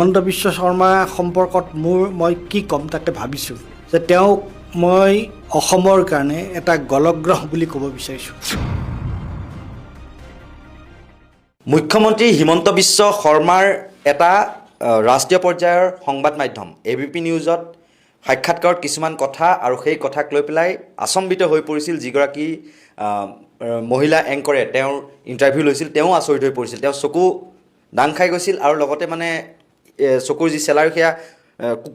হিমন্ত বিশ্ব শৰ্মা সম্পৰ্কত মই কি ক'ম তাকে ভাবিছোঁ যে তেওঁক মই অসমৰ কাৰণে এটা গলগ্ৰহ বুলি ক'ব বিচাৰিছোঁ। মুখ্যমন্ত্ৰী হিমন্ত বিশ্ব শৰ্মাৰ এটা ৰাষ্ট্ৰীয় পৰ্যায়ৰ সংবাদ মাধ্যম ABP নিউজত সাক্ষাৎকাৰত কিছুমান কথা আৰু সেই কথাক লৈ পেলাই আচম্বিত হৈ পৰিছিল যিগৰাকী মহিলা এংকৰে তেওঁৰ ইণ্টাৰভিউ লৈছিল, তেওঁ আচৰিত হৈ পৰিছিল, তেওঁ চকু দাং খাই গৈছিল আৰু লগতে মানে চকুৰ যি চেলাৰী সেয়া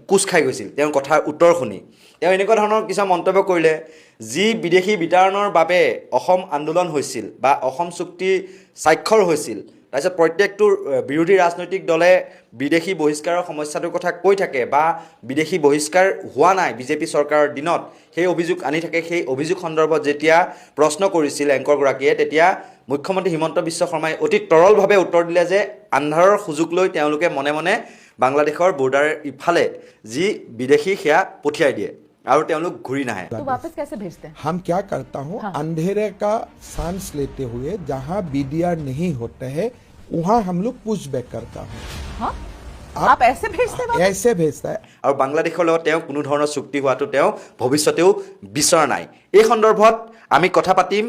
কোচ খাই গৈছিল তেওঁৰ কথাৰ উত্তৰ শুনি। তেওঁ এনেকুৱা ধৰণৰ কিছুমান মন্তব্য কৰিলে, যি বিদেশী বিতাড়নৰ বাবে অসম আন্দোলন হৈছিল বা অসম চুক্তি স্বাক্ষৰ হৈছিল, তাৰপিছত প্ৰত্যেকটো বিৰোধী ৰাজনৈতিক দলে বিদেশী বহিষ্কাৰৰ সমস্যাটোৰ কথা কৈ থাকে বা বিদেশী বহিষ্কাৰ হোৱা নাই বিজেপি চৰকাৰৰ দিনত, সেই অভিযোগ আনি থাকে। সেই অভিযোগ সন্দৰ্ভত যেতিয়া প্ৰশ্ন কৰিছিল এংকৰগৰাকীয়ে, তেতিয়া মুখ্যমন্ত্ৰী হিমন্ত বিশ্ব শৰ্মাই অতি তৰলভাৱে উত্তৰ দিলে যে আন্ধাৰৰ সুযোগ লৈ তেওঁলোকে মনে মনে বাংলাদেশৰ বৰ্ডাৰ ইফালে যি বিদেশী সেয়া পঠিয়াই দিয়ে और তেওঁলোক ঘূৰি নাহে। तो वापस कैसे भेजते हैं? हम क्या करता हूँ, अंधेरे का सांस लेते हुए जहाँ BDR नहीं होते हैं वहाँ हम लोग पुश बैक करता हूँ। हाँ? आप ऐसे भेजते हैं? ऐसे भेजता है। আৰু বাংলাদেশৰ লগত তেওঁ কোনো ধৰণৰ চুক্তি হোৱাটো তেওঁ ভৱিষ্যতেও বিচৰা নাই। এই সন্দৰ্ভত আমি কথা পাতিম।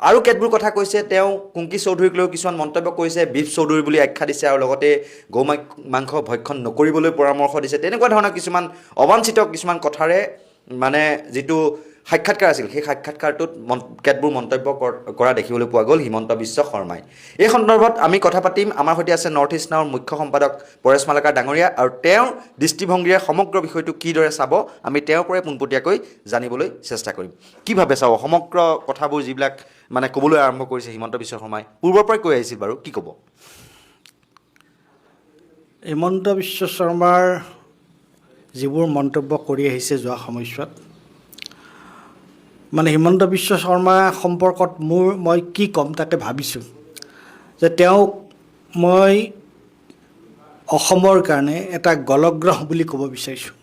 আৰু কেতবোৰ কথা কৈছে তেওঁ। কুংকি চৌধুৰীক লৈ কিছুমান মন্তব্য কৰিছে, বিপ চৌধুৰী বুলি আখ্যা দিছে আৰু লগতে গৌ মাংস ভক্ষণ নকৰিবলৈ পৰামৰ্শ দিছে। তেনেকুৱা ধৰণৰ কিছুমান অবাঞ্ছিত কিছুমান কথাৰে মানে যিটো সাক্ষাৎকাৰ আছিল, সেই সাক্ষাৎকাৰটোত কেতবোৰ মন্তব্য কৰা দেখিবলৈ পোৱা গ'ল হিমন্ত বিশ্ব শৰ্মাই। এই সন্দৰ্ভত আমি কথা পাতিম। আমাৰ সৈতে আছে নৰ্থ ইষ্ট নাওৰ মুখ্য সম্পাদক পৰেশ মালাকাৰ ডাঙৰীয়া, আৰু তেওঁৰ দৃষ্টিভংগীৰে সমগ্ৰ বিষয়টো কিদৰে চাব আমি তেওঁৰ পৰাই পোনপটীয়াকৈ জানিবলৈ চেষ্টা কৰিম। কি ভাবে চাব সমগ্ৰ কথাবোৰ যিবিলাক মানে ক'বলৈ আৰম্ভ কৰিছে হিমন্ত বিশ্ব শৰ্মাই, পূৰ্বৰ পৰাই কৈ আহিছিল বাৰু, কি ক'ব? হিমন্ত বিশ্ব শৰ্মাৰ যিবোৰ মন্তব্য কৰি আহিছে যোৱা সময়ছোৱাত, মানে হিমন্ত বিশ্ব শৰ্মা সম্পৰ্কত মই কি ক'ম তাকে ভাবিছোঁ যে তেওঁক মই অসমৰ কাৰণে এটা গলগ্ৰহ বুলি ক'ব বিচাৰিছোঁ।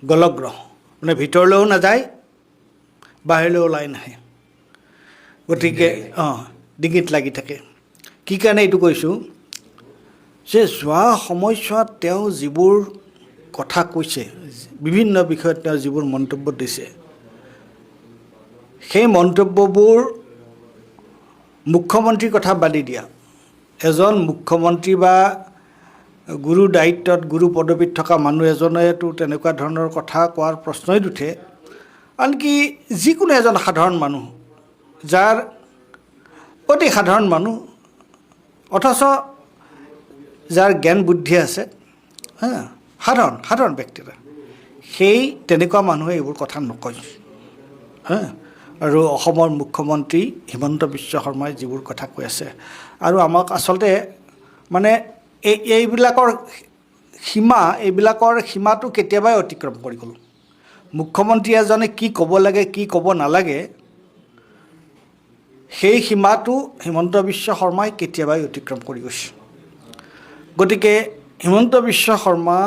গলগ্ৰহ মানে ভিতৰলৈও নাযায়, বাহিৰলৈ ওলাই নাহে, গতিকে ডিঙিত লাগি থাকে। কি কাৰণে এইটো কৈছোঁ যে যোৱা সময়ছোৱাত তেওঁ যিবোৰ কথা কৈছে, বিভিন্ন বিষয়ত তেওঁ যিবোৰ মন্তব্য দিছে, সেই মন্তব্যবোৰ মুখ্যমন্ত্ৰীৰ কথা বাদি দিয়া, এজন মুখ্যমন্ত্ৰী বা গুৰু দায়িত্বত গুৰু পদবীত থকা মানুহ এজনেতো তেনেকুৱা ধৰণৰ কথা কোৱাৰ প্ৰশ্নই নুঠে। আনকি যিকোনো এজন সাধাৰণ মানুহ, যাৰ অতি সাধাৰণ মানুহ অথচ যাৰ জ্ঞান বুদ্ধি আছে, সাধাৰণ ব্যক্তিৰা, সেই তেনেকুৱা মানুহে এইবোৰ কথা নকয়। আৰু অসমৰ মুখ্যমন্ত্ৰী হিমন্ত বিশ্ব শৰ্মাই যিবোৰ কথা কৈ আছে, আৰু আমাক আচলতে মানে এইবিলাকৰ সীমাটো কেতিয়াবাই অতিক্ৰম কৰি গ'ল। মুখ্যমন্ত্ৰী এজনে কি ক'ব লাগে, কি ক'ব নালাগে, সেই সীমাটো হিমন্ত বিশ্ব শৰ্মাই কেতিয়াবাই অতিক্ৰম কৰি গৈছে। গতিকে Himanta Biswa Sarma,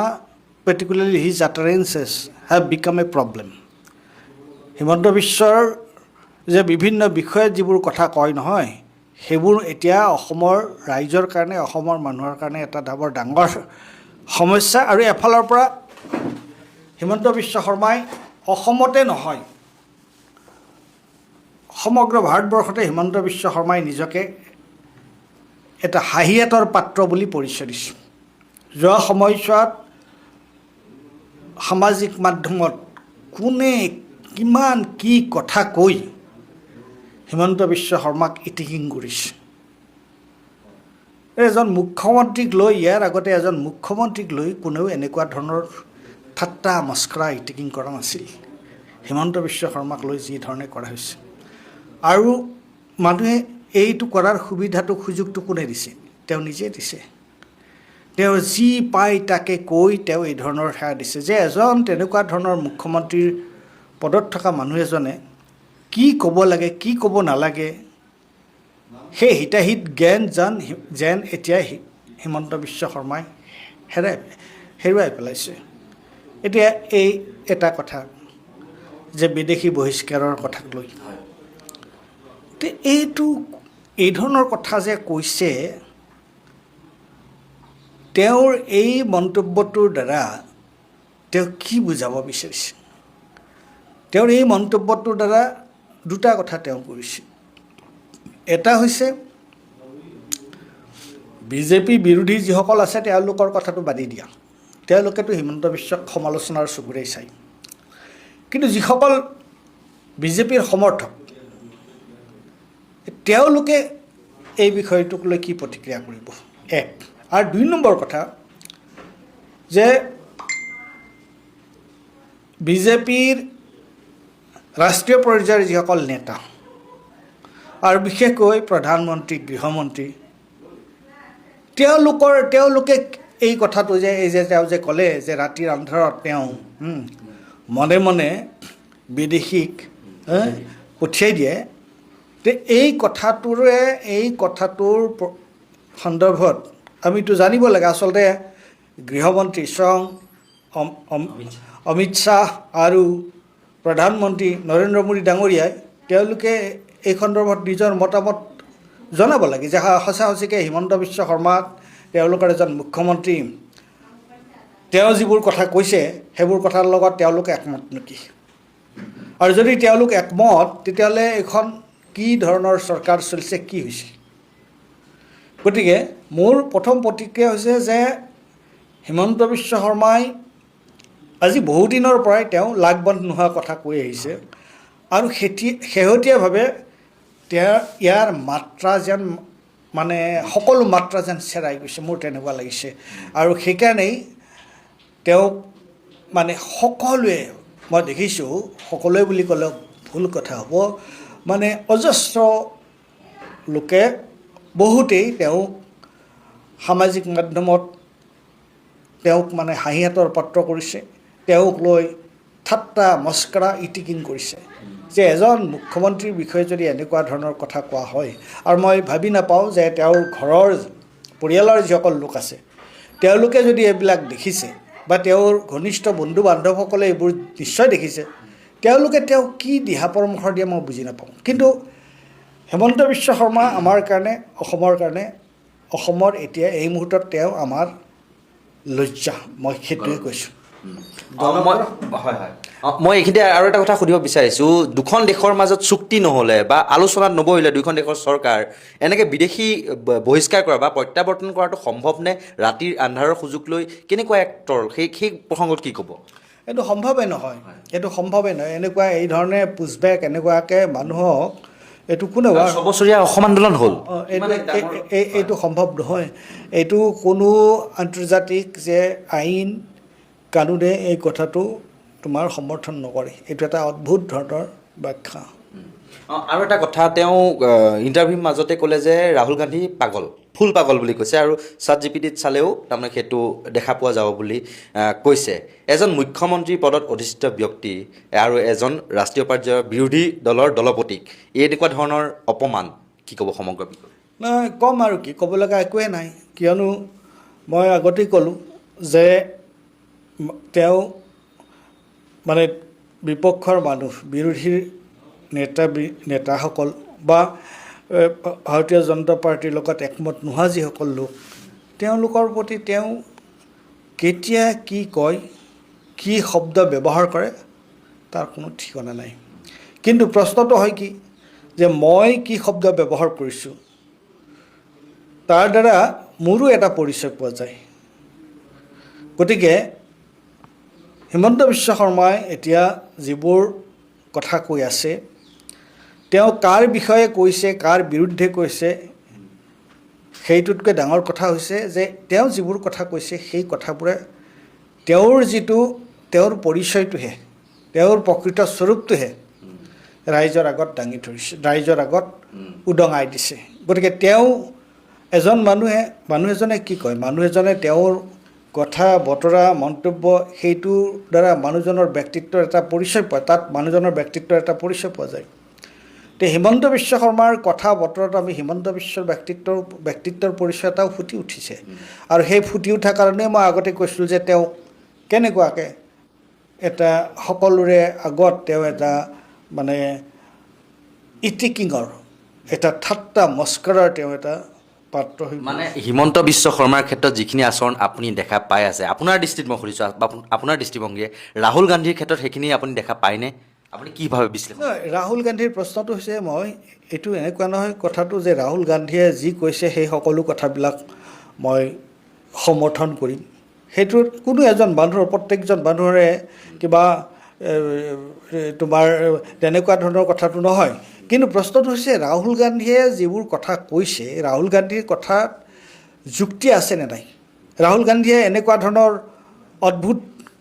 particularly his utterances have become a problem. Himanta বিশ্বৰ যে বিভিন্ন বিষয়ত যিবোৰ কথা কয় নহয়, সেইবোৰ এতিয়া অসমৰ ৰাইজৰ কাৰণে, অসমৰ মানুহৰ কাৰণে এটা ডাঙৰ সমস্যা। আৰু এফালৰ পৰা হিমন্ত বিশ্ব শৰ্মাই অসমতে নহয়, সমগ্ৰ ভাৰতবৰ্ষতে হিমন্ত বিশ্ব শৰ্মাই নিজকে এটা হাঁহিয়াতৰ পাত্ৰ বুলি পৰিচয় দিছে। যোৱা সময়ছোৱাত সামাজিক মাধ্যমত কোনে কিমান কি কথা কৈ হিমন্ত বিশ্ব শৰ্মাক ইটিকিং কৰিছে। এজন মুখ্যমন্ত্ৰীক লৈ, ইয়াৰ আগতে এজন মুখ্যমন্ত্ৰীক লৈ কোনেও এনেকুৱা ধৰণৰ ঠাট্টা মস্কৰা ইটিকিং কৰা নাছিল। হিমন্ত বিশ্ব শৰ্মাক লৈ যি ধৰণে কৰা হৈছে, আৰু মানুহে এইটো কৰাৰ সুযোগটো কোনে দিছে? তেওঁ নিজে দিছে। তেওঁ যি পায় তাকে কৈ তেওঁ এই ধৰণৰ সেৱা দিছে যে এজন তেনেকুৱা ধৰণৰ মুখ্যমন্ত্ৰীৰ পদত থকা মানুহ এজনে কি ক'ব লাগে, কি ক'ব নালাগে, সেই হিতাহিত জ্ঞান যেন এতিয়া হিমন্ত বিশ্ব শৰ্মাই হেৰুৱাই পেলাইছে। এতিয়া এই এটা কথা যে বিদেশী বহিষ্কাৰৰ কথাক লৈ এই ধৰণৰ কথা যে কৈছে, তেওঁৰ এই মন্তব্যটোৰ দ্বাৰা তেওঁ কি বুজাব বিচাৰিছে তেওঁৰ এই মন্তব্যটোৰ দ্বাৰা দুটা কথা তেওঁ কৰিছে এটা হৈছে বিজেপি বিৰোধী যিসকল আছে তেওঁলোকৰ কথাটো বাদি দিয়া তেওঁলোকেতো হিমন্ত বিশ্বক সমালোচনাৰ চকুৰে চায় কিন্তু যিসকল বিজেপিৰ সমৰ্থক তেওঁলোকে এই বিষয়টোক লৈ কি প্ৰতিক্ৰিয়া কৰিব এক আৰু দুই নম্বৰ কথা যে বিজেপিৰ ৰাষ্ট্ৰীয় পৰ্যায়ৰ যিসকল নেতা আৰু বিশেষকৈ প্ৰধানমন্ত্ৰী গৃহমন্ত্ৰী তেওঁলোকে এই কথাটো যে তেওঁ যে ক'লে যে ৰাতিৰ আন্ধাৰত তেওঁ মনে মনে বিদেশীক পঠিয়াই দিয়ে তে এই কথাটোৰ সন্দৰ্ভত আমিতো জানিব লাগে আচলতে গৃহমন্ত্ৰী স্বয়ং অমিত শ্বাহ আৰু প্ৰধানমন্ত্ৰী নৰেন্দ্ৰ মোদী ডাঙৰীয়াই তেওঁলোকে এই সন্দৰ্ভত নিজৰ মতামত জনাব লাগে যে সঁচা সঁচিকৈ হিমন্ত বিশ্ব শৰ্মাক তেওঁলোকৰ এজন মুখ্যমন্ত্ৰী তেওঁ যিবোৰ কথা কৈছে সেইবোৰ কথাৰ লগত তেওঁলোকে একমত নেকি আৰু যদি তেওঁলোক একমত তেতিয়াহ'লে এইখন কি ধৰণৰ চৰকাৰ চলিছে কি হৈছে গতিকে মোৰ প্ৰথম প্ৰতিক্ৰিয়া হৈছে যে হিমন্ত বিশ্ব শৰ্মাই আজি বহুদিনৰ পৰাই তেওঁ লাগ বন্ধ নোহোৱা কথা কৈ আহিছে আৰু শেহতীয়াভাৱে ইয়াৰ মাত্ৰা যেন মানে সকলো মাত্ৰা যেন চেৰাই গৈছে মোৰ তেনেকুৱা লাগিছে আৰু সেইকাৰণেই তেওঁক মানে সকলোৱে মই দেখিছোঁ সকলোৱে বুলি ক'লেও ভুল কথা হ'ব মানে অজস্ৰ লোকে বহুতেই তেওঁক সামাজিক মাধ্যমত তেওঁক মানে হাঁহিহাতৰ পাত্ৰ কৰিছে তেওঁক লৈ ঠাট্টা মস্কৰা ইটিকিং কৰিছে যে এজন মুখ্যমন্ত্ৰীৰ বিষয়ে যদি এনেকুৱা ধৰণৰ কথা কোৱা হয় আৰু মই ভাবি নাপাওঁ যে তেওঁৰ ঘৰৰ পৰিয়ালৰ যিসকল লোক আছে তেওঁলোকে যদি এইবিলাক দেখিছে বা তেওঁৰ ঘনিষ্ঠ বন্ধু বান্ধৱসকলে এইবোৰ নিশ্চয় দেখিছে তেওঁলোকে তেওঁক কি দিহা পৰামৰ্শ দিয়ে মই বুজি নাপাওঁ কিন্তু হিমন্ত বিশ্ব শৰ্মা আমাৰ কাৰণে অসমৰ এতিয়া এই মুহূৰ্তত তেওঁ আমাৰ লজ্জা মই সেইটোৱে কৈছোঁ মই এইখিনিতে আৰু এটা কথা সুধিব বিচাৰিছোঁ দুখন দেশৰ মাজত চুক্তি নহ'লে বা আলোচনাত নবহিলে দুইখন দেশৰ চৰকাৰ এনেকৈ বিদেশী বহিষ্কাৰ কৰা বা প্ৰত্যাৱৰ্তন কৰাটো সম্ভৱনে ৰাতিৰ আন্ধাৰৰ সুযোগ লৈ কেনেকুৱা এক তল সেই প্ৰসংগত কি ক'ব এইটো সম্ভৱেই নহয় এনেকুৱা এই ধৰণে পুছবেক এনেকুৱাকৈ মানুহক এইটো কোনে 6 বছৰীয়া অসম আন্দোলন হ'ল এইটো সম্ভৱ নহয় এইটো কোনো আন্তৰ্জাতিক যে আইন কানুনে এই কথাটো তোমাৰ সমৰ্থন নকৰে এইটো এটা অদ্ভুত ধৰণৰ ব্যাখ্যা আৰু এটা কথা তেওঁ ইণ্টাৰভিউৰ মাজতে ক'লে যে ৰাহুল গান্ধী পাগল ফুল পাগল বুলি কৈছে আৰু ChatGPT চালেও তাৰমানে সেইটো দেখা পোৱা যাব বুলি কৈছে এজন মুখ্যমন্ত্ৰী পদত অধিষ্ঠিত ব্যক্তি আৰু এজন ৰাষ্ট্ৰীয় পৰ্যায়ৰ বিৰোধী দলৰ দলপতিক এনেকুৱা ধৰণৰ অপমান কি ক'ব সমগ্ৰ বিষয় নাই কম আৰু কি ক'ব লগা একোৱে নাই কিয়নো মই আগতেই ক'লোঁ যে তেওঁ মানে বিপক্ষৰ মানুহ বিৰোধীৰ নেতাসকল বা ভাৰতীয় জনতা পাৰ্টীৰ লগত একমত নোহোৱা যিসকল লোক তেওঁলোকৰ প্ৰতি তেওঁ কেতিয়া কি কয় কি শব্দ ব্যৱহাৰ কৰে তাৰ কোনো ঠিকনা নাই কিন্তু প্ৰশ্নটো হয় কি যে মই কি শব্দ ব্যৱহাৰ কৰিছোঁ তাৰ দ্বাৰা মোৰো এটা পৰিচয় পোৱা যায় গতিকে হিমন্ত বিশ্ব শৰ্মাই এতিয়া যিবোৰ কথা কৈ আছে তেওঁ কাৰ বিষয়ে কৈছে কাৰ বিৰুদ্ধে কৈছে সেইটোতকৈ ডাঙৰ কথা হৈছে যে তেওঁ যিবোৰ কথা কৈছে সেই কথাবোৰে তেওঁৰ পৰিচয়টোহে তেওঁৰ প্ৰকৃত স্বৰূপটোহে ৰাইজৰ আগত দাঙি ধৰিছে ৰাইজৰ আগত উদঙাই দিছে গতিকে তেওঁ মানুহ এজনে কি কয় মানুহ এজনে তেওঁৰ কথা বতৰা মন্তব্য সেইটোৰ দ্বাৰা মানুহজনৰ ব্যক্তিত্বৰ এটা পৰিচয় পায় তাত মানুহজনৰ ব্যক্তিত্বৰ এটা পৰিচয় পোৱা যায় তে হিমন্ত বিশ্ব শৰ্মাৰ কথা বতৰাত আমি হিমন্ত বিশ্বৰ ব্যক্তিত্বৰ পৰিচয় এটাও ফুটি উঠিছে আৰু সেই ফুটি উঠাৰ কাৰণে মই আগতে কৈছিলোঁ যে তেওঁ কেনেকুৱাকৈ এটা সকলোৰে আগত তেওঁ এটা মানে ইটিকিঙৰ এটা ঠাট্টা মস্কৰাৰ তেওঁ এটা পাত্ৰ হৈ মানে হিমন্ত বিশ্ব শৰ্মাৰ ক্ষেত্ৰত যিখিনি আচৰণ আপুনি দেখা পাই আছে আপোনাৰ দৃষ্টিত মই সুধিছোঁ আপোনাৰ দৃষ্টিভংগীয়ে ৰাহুল গান্ধীৰ ক্ষেত্ৰত সেইখিনি আপুনি দেখা পায়নে আপুনি কি ভাবে বিশ্লেষণ নহয়, ৰাহুল গান্ধীৰ প্ৰশ্নটো হৈছে মই এইটো এনেকুৱা নহয় কথাটো যে ৰাহুল গান্ধীয়ে যি কৈছে সেই সকলো কথাবিলাক মই সমৰ্থন কৰিম সেইটোত কোনো এজন মানুহৰ প্ৰত্যেকজন মানুহৰে কিবা তোমাৰ তেনেকুৱা ধৰণৰ কথাটো নহয় কিন্তু প্ৰশ্নটো হৈছে ৰাহুল গান্ধীয়ে যিবোৰ কথা কৈছে ৰাহুল গান্ধীৰ কথাত যুক্তি আছে নে নাই ৰাহুল গান্ধীয়ে এনেকুৱা ধৰণৰ অদ্ভুত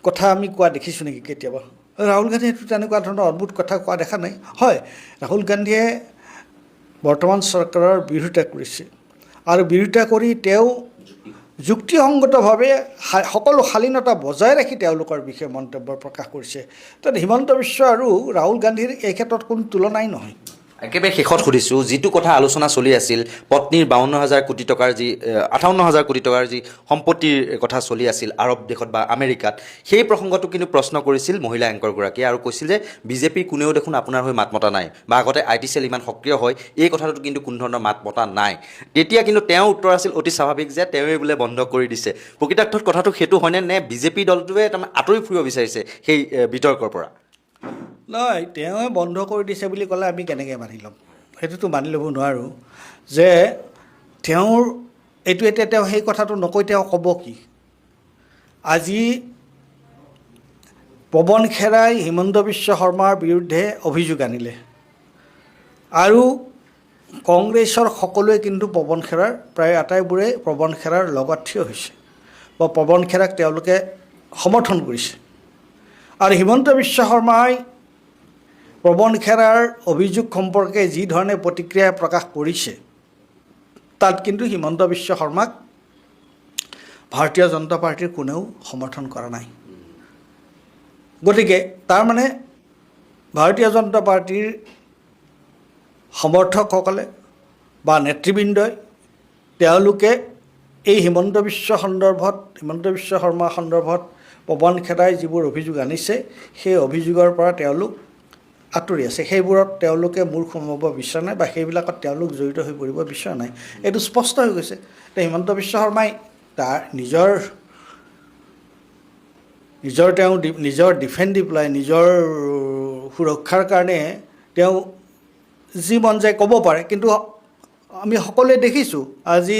কথা আমি কোৱা দেখিছোঁ নেকি কেতিয়াবা ৰাহুল গান্ধীয়েতো তেনেকুৱা ধৰণৰ অদ্ভুত কথা কোৱা দেখা নাই হয় ৰাহুল গান্ধীয়ে বৰ্তমান চৰকাৰৰ বিৰোধিতা কৰিছে আৰু বিৰোধিতা কৰি তেওঁ যুক্তিসংগতভাৱে সকলো শালীনতা বজাই ৰাখি তেওঁলোকৰ বিষয়ে মন্তব্য প্ৰকাশ কৰিছে তাত হিমন্ত বিশ্ব আৰু ৰাহুল গান্ধীৰ এই ক্ষেত্ৰত কোনো তুলনাই নহয় একেবাৰে শেষত সুধিছোঁ যিটো কথা আলোচনা চলি আছিল পত্নীৰ 52,000 কোটি টকাৰ যি 58,000 কোটি টকাৰ যি সম্পত্তিৰ কথা চলি আছিল আৰৱ দেশত বা আমেৰিকাত সেই প্ৰসংগটো কিন্তু প্ৰশ্ন কৰিছিল মহিলা এংকৰগৰাকীয়ে আৰু কৈছিল যে বিজেপিৰ কোনেও দেখোন আপোনাৰ হৈ মাত মতা নাই বা আগতে আইটি চেল ইমান সক্ৰিয় হয় এই কথাটোত কিন্তু কোনো ধৰণৰ মাত মতা নাই তেতিয়া কিন্তু তেওঁৰ উত্তৰ আছিল অতি স্বাভাৱিক যে তেওঁৱে বোলে বন্ধ কৰি দিছে প্ৰকৃতাৰ্থত কথাটো সেইটো হয়নে নে বিজেপি দলটোৱে তাৰমানে আঁতৰি ফুৰিব বিচাৰিছে সেই বিতৰ্কৰ পৰা নহয় তেওঁৱে বন্ধ কৰি দিছে বুলি ক'লে আমি কেনেকৈ মানি ল'ম সেইটোতো মানি ল'ব নোৱাৰোঁ যে তেওঁৰ এইটো এতিয়া তেওঁ সেই কথাটো নকৈ তেওঁ ক'ব কি আজি পৱন খেৰাই হিমন্ত বিশ্ব শৰ্মাৰ বিৰুদ্ধে অভিযোগ আনিলে আৰু কংগ্ৰেছৰ সকলোৱে কিন্তু পৱন খেৰাৰ প্ৰায় আটাইবোৰে পৱন খেৰাৰ লগত থিয় হৈছে বা পৱন খেৰাক তেওঁলোকে সমৰ্থন কৰিছে আৰু হিমন্ত বিশ্ব শৰ্মাই পৱন খেৰাৰ অভিযোগ সম্পৰ্কে যি ধৰণে প্ৰতিক্ৰিয়া প্ৰকাশ কৰিছে তাত কিন্তু হিমন্ত বিশ্ব শৰ্মাক ভাৰতীয় জনতা পাৰ্টীৰ কোনেও সমৰ্থন কৰা নাই গতিকে তাৰমানে ভাৰতীয় জনতা পাৰ্টীৰ সমৰ্থকসকলে বা নেতৃবৃন্দই তেওঁলোকে এই হিমন্ত বিশ্ব শৰ্মা সন্দৰ্ভত পৱন খেৰাই যিবোৰ অভিযোগ আনিছে সেই অভিযোগৰ পৰা তেওঁলোক আঁতৰি আছে সেইবোৰত তেওঁলোকে মূৰ সোমাব বিচৰা নাই বা সেইবিলাকত তেওঁলোক জড়িত হৈ পৰিব বিচৰা নাই এইটো স্পষ্ট হৈ গৈছে হিমন্ত বিশ্ব শৰ্মাই তাৰ নিজৰ ডিফেন্স দি পেলাই নিজৰ সুৰক্ষাৰ কাৰণে তেওঁ যি মন যায় ক'ব পাৰে কিন্তু আমি সকলোৱে দেখিছোঁ আজি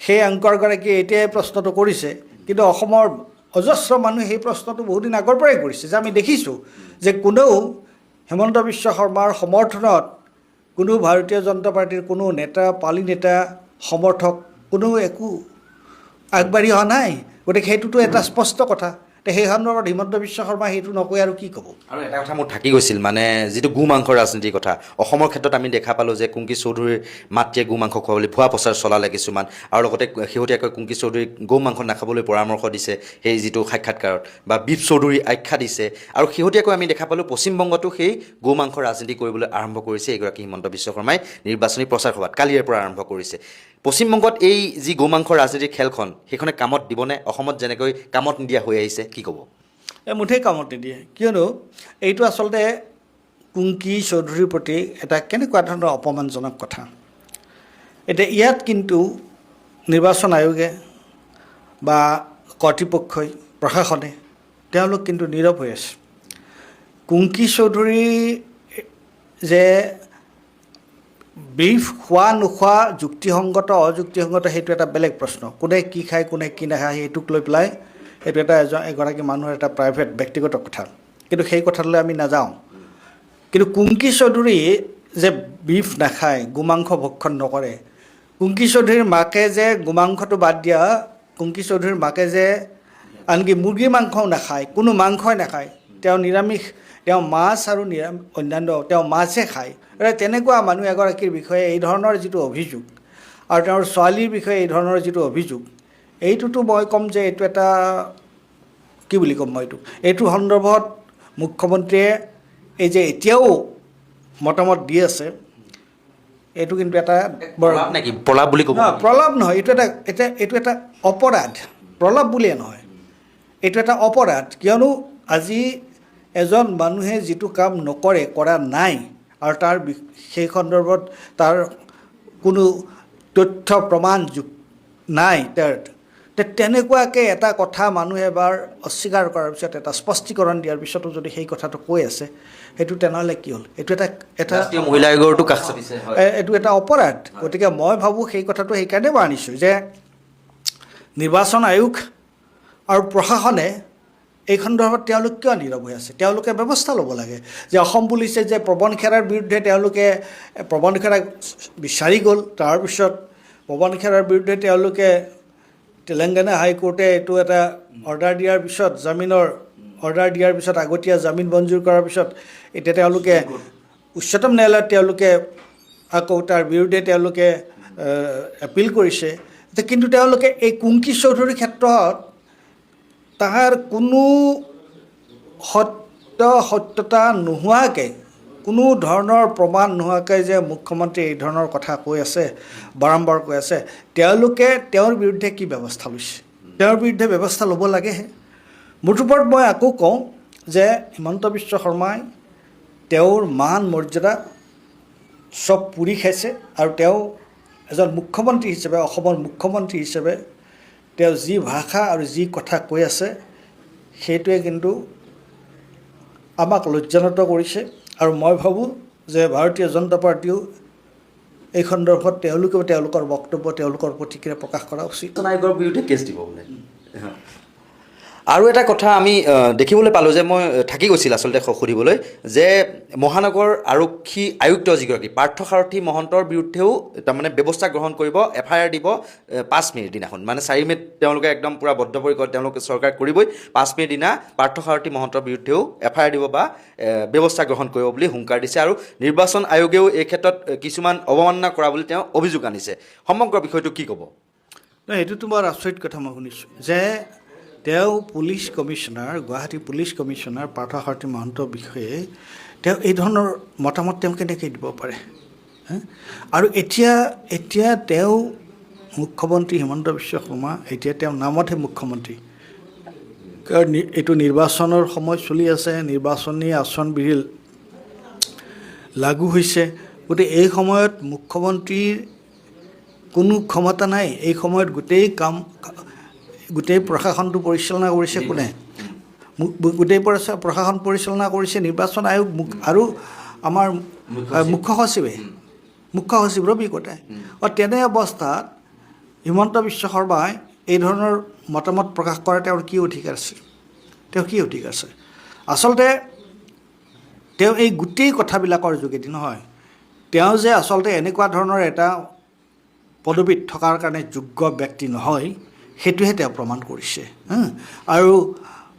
সেই এংকৰগৰাকীয়ে এতিয়াই প্ৰশ্নটো কৰিছে কিন্তু অসমৰ অজস্ৰ মানুহে সেই প্ৰশ্নটো বহুদিন আগৰ পৰাই কৰিছে যে আমি দেখিছোঁ যে কোনেও হিমন্ত বিশ্ব শৰ্মাৰ সমৰ্থনত কোনো ভাৰতীয় জনতা পাৰ্টীৰ কোনো নেতা পালি নেতা সমৰ্থক কোনো একো আগবাঢ়ি অহা নাই গতিকে সেইটোতো এটা স্পষ্ট কথা সেই সন্দৰ্ভত হিমন্ত বিশ্ব শৰ্মা সেইটো নকৈ আৰু কি ক'ব আৰু এটা কথা মোৰ থাকি গৈছিল মানে যিটো গো মাংসৰ ৰাজনীতিৰ কথা অসমৰ ক্ষেত্ৰত আমি দেখা পালোঁ যে কুংকি চৌধুৰীৰ মাতৃয়ে গো মাংস খোৱাবলৈ ভুৱা প্ৰচাৰ চলালে কিছুমান আৰু লগতে শেহতীয়াকৈ কুংকি চৌধুৰীক গো মাংস নাখাবলৈ পৰামৰ্শ দিছে সেই যিটো সাক্ষাৎকাৰত বা বিপ চৌধুৰী আখ্যা দিছে আৰু শেহতীয়াকৈ আমি দেখা পালোঁ পশ্চিমবংগতো সেই গো মাংসৰ ৰাজনীতি কৰিবলৈ আৰম্ভ কৰিছে এগৰাকী হিমন্ত বিশ্ব শৰ্মাই নিৰ্বাচনী প্ৰচাৰ সভাত কালিৰে পৰা আৰম্ভ কৰিছে পশ্চিমবংগত এই যি গো মাংসৰ ৰাজনীতিৰ খেলখন সেইখনে কামত দিবনে অসমত যেনেকৈ কামত নিদিয়া হৈ আহিছে কি ক'ব মুঠেই কামত নিদিয়ে কিয়নো এইটো আচলতে কুংকি চৌধুৰীৰ প্ৰতি এটা কেনেকুৱা ধৰণৰ অপমানজনক কথা এতিয়া ইয়াত কিন্তু নিৰ্বাচন আয়োগে বা কৰ্তৃপক্ষই প্ৰশাসনে তেওঁলোক কিন্তু নীৰৱ হৈ আছে কুংকি চৌধুৰী যে বিফ খোৱা নোখোৱা যুক্তিসংগত অযুক্তিসংগত সেইটো এটা বেলেগ প্ৰশ্ন কোনে কি খায় কোনে কি নাখায় সেইটোক লৈ পেলাই সেইটো এটা এগৰাকী মানুহৰ এটা প্ৰাইভেট ব্যক্তিগত কথা কিন্তু সেই কথালৈ আমি নাযাওঁ কিন্তু কুংকি চৌধুৰী যে বিফ নাখায় গোমাংস ভক্ষণ নকৰে কুংকি চৌধুৰীৰ মাকে যে গোমাংসটো বাদ দিয়া কুংকি চৌধুৰীৰ মাকে যে আনকি মুৰ্গীৰ মাংসও নাখায় কোনো মাংসই নাখায় তেওঁ নিৰামিষ তেওঁ মাছ আৰু অন্যান্য তেওঁ মাছহে খায় তেনেকুৱা মানুহ এগৰাকীৰ বিষয়ে এই ধৰণৰ যিটো অভিযোগ আৰু তেওঁৰ ছোৱালীৰ বিষয়ে এই ধৰণৰ যিটো অভিযোগ এইটোতো মই ক'ম যে এইটো এটা কি বুলি ক'ম মই এইটো সন্দৰ্ভত মুখ্যমন্ত্ৰীয়ে এই যে এতিয়াও মতামত দি আছে এইটো কিন্তু এটা নেকি প্ৰলাপ বুলি ক'ব প্ৰলাপ নহয় এইটো এটা অপৰাধ প্ৰলাপ বুলিয়ে নহয় এইটো এটা অপৰাধ কিয়নো আজি এজন মানুহে যিটো কাম নকৰে কৰা নাই আৰু তাৰ সেই সন্দৰ্ভত তাৰ কোনো তথ্য প্ৰমাণ নাই তেনেকুৱাকৈ এটা কথা মানুহে এবাৰ অস্বীকাৰ কৰাৰ পিছত এটা স্পষ্টীকৰণ দিয়াৰ পিছতো যদি সেই কথাটো কৈ আছে সেইটো তেনেহ'লে কি হ'ল এইটো এটা মহিলা আয়োগৰটো কাষ চাপিছে এইটো এটা অপৰাধ গতিকে মই ভাবোঁ সেই কথাটো সেইকাৰণে মই আনিছোঁ যে নিৰ্বাচন আয়োগ আৰু প্ৰশাসনে এই সন্দৰ্ভত তেওঁলোক কিয় নীৰৱ হৈ আছে তেওঁলোকে ব্যৱস্থা ল'ব লাগে যে অসম পুলিচে যে প্ৰৱণ খেৰাৰ বিৰুদ্ধে তেওঁলোকে প্ৰৱণ খেৰাক বিচাৰি গ'ল তাৰপিছত প্ৰৱণ খেৰাৰ বিৰুদ্ধে তেওঁলোকে তেলেংগানা হাইকোৰ্টে এইটো এটা অৰ্ডাৰ দিয়াৰ পিছত জামিনৰ অৰ্ডাৰ দিয়াৰ পিছত আগতীয়া জামিন মঞ্জুৰ কৰাৰ পিছত এতিয়া তেওঁলোকে উচ্চতম ন্যায়ালয়ত তেওঁলোকে আকৌ তাৰ বিৰুদ্ধে তেওঁলোকে এপিল কৰিছে কিন্তু তেওঁলোকে এই কুংকি চৌধুৰীৰ ক্ষেত্ৰত তাৰ কোনো সত্যতা নোহোৱাকৈ কোনো ধৰণৰ প্ৰমাণ নোহোৱাকৈ যে মুখ্যমন্ত্ৰী এই ধৰণৰ কথা কৈ আছে বাৰম্বাৰ কৈ আছে তেওঁলোকে তেওঁৰ বিৰুদ্ধে কি ব্যৱস্থা লৈছে তেওঁৰ বিৰুদ্ধে ব্যৱস্থা ল'ব লাগেহে মোৰ ওপৰত মই আকৌ কওঁ যে হিমন্ত বিশ্ব শৰ্মাই তেওঁৰ মান মৰ্যাদা চব পুৰি খাইছে আৰু তেওঁ এজন মুখ্যমন্ত্ৰী হিচাপে অসমৰ মুখ্যমন্ত্ৰী হিচাপে তেওঁ যি ভাষা আৰু যি কথা কৈ আছে সেইটোৱে কিন্তু আমাক লজ্জানত কৰিছে আৰু মই ভাবোঁ যে ভাৰতীয় জনতা পাৰ্টীও এই সন্দৰ্ভত তেওঁলোকেও তেওঁলোকৰ বক্তব্য তেওঁলোকৰ প্ৰতিক্ৰিয়া প্ৰকাশ কৰা উচিত আয়োগৰ বিৰুদ্ধে কেছ দিব বোলে আৰু এটা কথা আমি দেখিবলৈ পালোঁ যে মই থাকি গৈছিল আচলতে সুধিবলৈ যে মহানগৰ আৰক্ষী আয়ুক্ত যিগৰাকী পাৰ্থসাৰথী মহন্তৰ বিৰুদ্ধেও তাৰমানে ব্যৱস্থা গ্ৰহণ কৰিব FIR দিব 5 মে'ৰ দিনাখন মানে 4 মে'ত তেওঁলোকে একদম পূৰা বদ্ধপৰিকৰ তেওঁলোকে চৰকাৰ কৰিবই 5 মে'ৰ দিনা পাৰ্থসাৰথী মহন্তৰ বিৰুদ্ধেও FIR দিব বা ব্যৱস্থা গ্ৰহণ কৰিব বুলি হুংকাৰ দিছে আৰু নিৰ্বাচন আয়োগেও এই ক্ষেত্ৰত কিছুমান অৱমাননা কৰা বুলি তেওঁ অভিযোগ আনিছে সমগ্ৰ বিষয়টো কি ক'ব এইটোতো বৰ আচৰিত কথা মই শুনিছোঁ যে তেওঁ police commissioner Guwahati police commissioner Parthasarathi মহন্তৰ বিষয়ে তেওঁ এই ধৰণৰ মতামত তেওঁ কেনেকৈ দিব পাৰে আৰু এতিয়া তেওঁ মুখ্যমন্ত্ৰী হিমন্ত বিশ্ব শৰ্মা এতিয়া তেওঁ নামতহে মুখ্যমন্ত্ৰী কাৰণ এইটো নিৰ্বাচনৰ সময় চলি আছে নিৰ্বাচনী আচৰণ বিধি লাগু হৈছে গতিকে এই সময়ত মুখ্যমন্ত্ৰীৰ কোনো ক্ষমতা নাই এই সময়ত গোটেই প্ৰশাসনটো পৰিচালনা কৰিছে কোনে গোটেই প্ৰশাসন পৰিচালনা কৰিছে নিৰ্বাচন আয়োগ আৰু আমাৰ মুখ্য সচিব ৰবি কটাই তেনে অৱস্থাত হিমন্ত বিশ্ব শৰ্মাই এই ধৰণৰ মতামত প্ৰকাশ কৰা তেওঁৰ কি অধিকাৰ আছে আচলতে তেওঁ এই গোটেই কথাবিলাকৰ যোগেদি নহয় তেওঁ যে আচলতে এনেকুৱা ধৰণৰ এটা পদবীত থকাৰ কাৰণে যোগ্য ব্যক্তি নহয় সেইটোহে তেওঁ প্ৰমাণ কৰিছে আৰু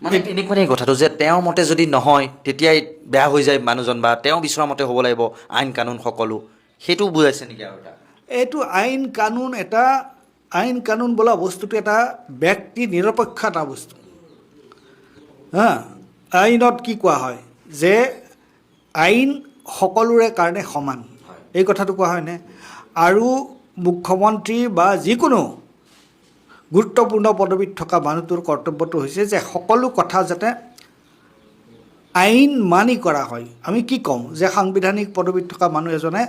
মানে এনেকুৱা কথাটো যে তেওঁৰ মতে যদি নহয় তেতিয়াই বেয়া হৈ যায় মানুহজন বা তেওঁ বিচৰা মতে হ'ব লাগিব আইন কানুন সকলো সেইটো বুজাইছে নেকি আৰু এইটো আইন কানুন বোলা বস্তুটো এটা ব্যক্তি নিৰপেক্ষ এটা বস্তু আইনত কি কোৱা হয় যে আইন সকলোৰে কাৰণে সমান এই কথাটো কোৱা হয়নে আৰু মুখ্যমন্ত্ৰী বা যিকোনো গুৰুত্বপূৰ্ণ পদবীত থকা মানুহটোৰ কৰ্তব্যটো হৈছে যে সকলো কথা যাতে আইন মানি কৰা হয় আমি কি ক'ম যে সাংবিধানিক পদবীত থকা মানুহ এজনে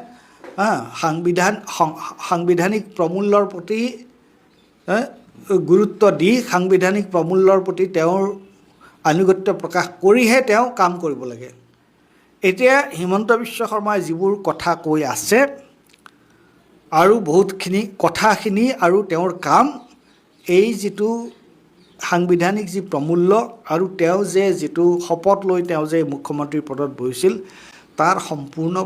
সাংবিধানিক প্ৰমূল্যৰ প্ৰতি গুৰুত্ব দি সাংবিধানিক প্ৰমূল্যৰ প্ৰতি তেওঁৰ আনুগত্য প্ৰকাশ কৰিহে তেওঁ কাম কৰিব লাগে এতিয়া হিমন্ত বিশ্ব শৰ্মাই যিবোৰ কথা কৈ আছে আৰু বহুতখিনি কথাখিনি আৰু তেওঁৰ কাম এই যিটো সাংবিধানিক যি প্ৰমূল্য আৰু তেওঁ যে যিটো শপত লৈ তেওঁ যে মুখ্যমন্ত্ৰীৰ পদত বহিছিল তাৰ সম্পূৰ্ণ